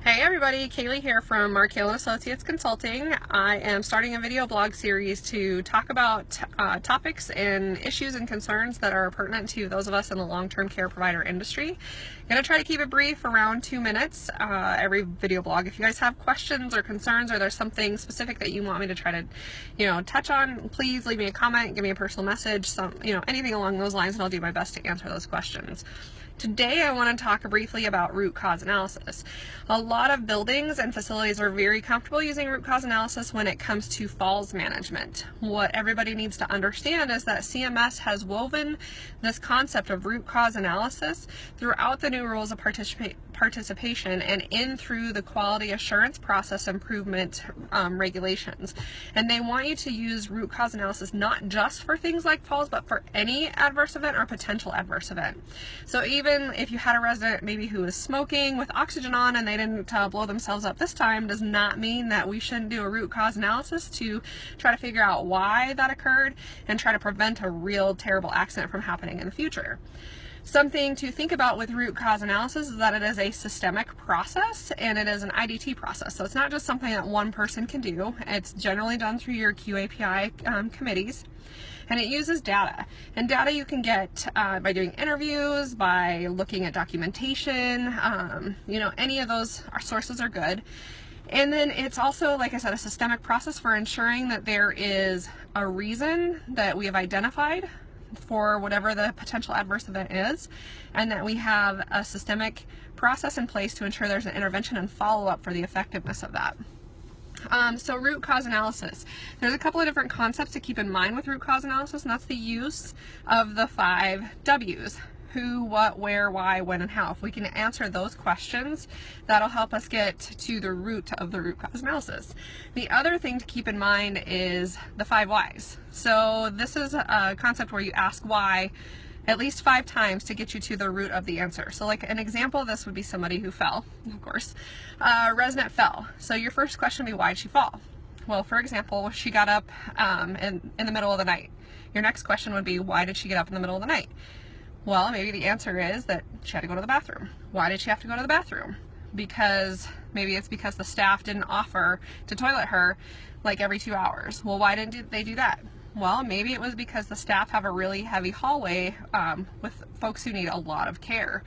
Hey everybody, Kaylee here from Mark-Hale & Associates Consulting. I am starting a video blog series to talk about topics and issues and concerns that are pertinent to those of us in the long-term care provider industry. I'm going to try to keep it brief, around 2 minutes every video blog. If you guys have questions or concerns or there's something specific that you want me to try to touch on, please leave me a comment, give me a personal message, anything along those lines, and I'll do my best to answer those questions. Today I want to talk briefly about root cause analysis. A lot of buildings and facilities are very comfortable using root cause analysis when it comes to falls management. What everybody needs to understand is that CMS has woven this concept of root cause analysis throughout the new rules of participation and in through the quality assurance process improvement regulations. And they want you to use root cause analysis not just for things like falls, but for any adverse event or potential adverse event. So even if you had a resident maybe who was smoking with oxygen on and they didn't blow themselves up this time, does not mean that we shouldn't do a root cause analysis to try to figure out why that occurred and try to prevent a real terrible accident from happening in the future. Something to think about with root cause analysis is that it is a systemic process and it is an IDT process. So it's not just something that one person can do. It's generally done through your QAPI committees. And it uses data. And data you can get by doing interviews, by looking at documentation, any of those sources are good. And then it's also, like I said, a systemic process for ensuring that there is a reason that we have identified for whatever the potential adverse event is, and that we have a systemic process in place to ensure there's an intervention and follow-up for the effectiveness of that. So root cause analysis. There's a couple of different concepts to keep in mind with root cause analysis, and that's the use of the 5 W's. Who, what, where, why, when, and how. If we can answer those questions, that'll help us get to the root of the root cause analysis. The other thing to keep in mind is the 5 whys. So this is a concept where you ask why at least 5 times to get you to the root of the answer. So like an example of this would be somebody who fell, of course. A resident fell. So your first question would be, why did she fall? Well, for example, she got up in the middle of the night. Your next question would be, why did she get up in the middle of the night? Well, maybe the answer is that she had to go to the bathroom. Why did she have to go to the bathroom? Maybe it's because the staff didn't offer to toilet her like every 2 hours. Well, why didn't they do that? Well, maybe it was because the staff have a really heavy hallway with folks who need a lot of care.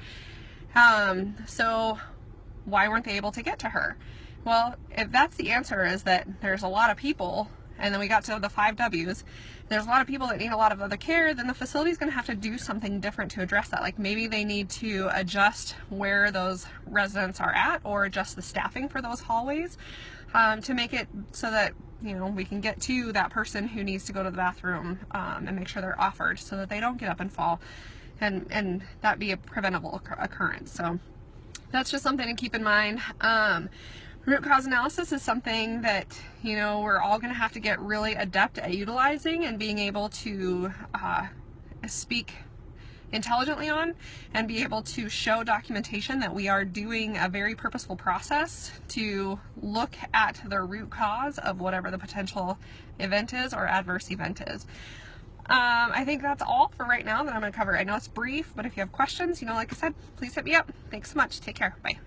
So why weren't they able to get to her? Well, if that's the answer, is that there's a lot of people, and then we got to the 5 W's, there's a lot of people that need a lot of other care, then the facility is going to have to do something different to address that. Like maybe they need to adjust where those residents are at, or adjust the staffing for those hallways to make it so that we can get to that person who needs to go to the bathroom and make sure they're offered so that they don't get up and fall and that be a preventable occurrence. So that's just something to keep in mind. Root cause analysis is something that we're all going to have to get really adept at utilizing and being able to speak intelligently on, and be able to show documentation that we are doing a very purposeful process to look at the root cause of whatever the potential event is or adverse event is. I think that's all for right now that I'm going to cover. I know it's brief, but if you have questions, like I said, please hit me up. Thanks so much. Take care. Bye.